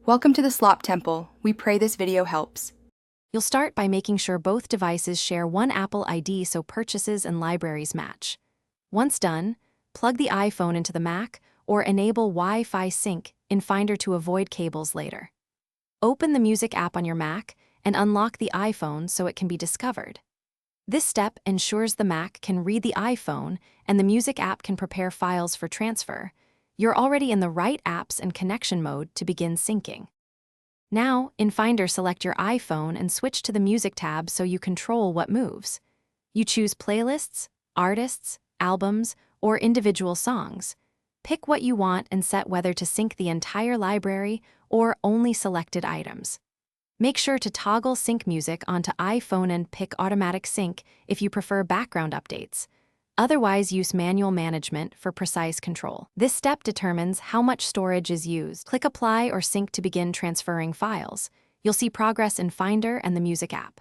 Welcome to the Slop Temple. We pray this video helps. You'll start by making sure both devices share one Apple ID so purchases and libraries match. Once done, plug the iPhone into the Mac or enable Wi-Fi sync in Finder to avoid cables later. Open the Music app on your Mac and unlock the iPhone so it can be discovered. This step ensures the Mac can read the iPhone and the Music app can prepare files for transfer. You're already in the right apps and connection mode to begin syncing. Now, in Finder, select your iPhone and switch to the Music tab so you control what moves. You choose playlists, artists, albums, or individual songs. Pick what you want and set whether to sync the entire library or only selected items. Make sure to toggle sync music onto iPhone and pick automatic sync if you prefer background updates. Otherwise, use manual management for precise control. This step determines how much storage is used. Click Apply or Sync to begin transferring files. You'll see progress in Finder and the Music app.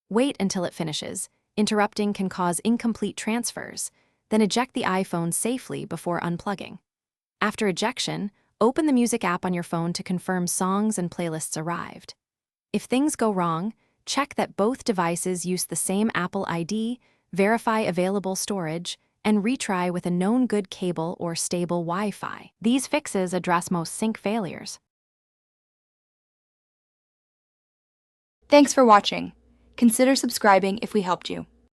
Wait until it finishes. Interrupting can cause incomplete transfers. Then eject the iPhone safely before unplugging. After ejection, open the Music app on your phone to confirm songs and playlists arrived. If things go wrong, check that both devices use the same Apple ID, verify available storage, and retry with a known good cable or stable Wi-Fi. These fixes address most sync failures. Thanks for watching. Consider subscribing if we helped you.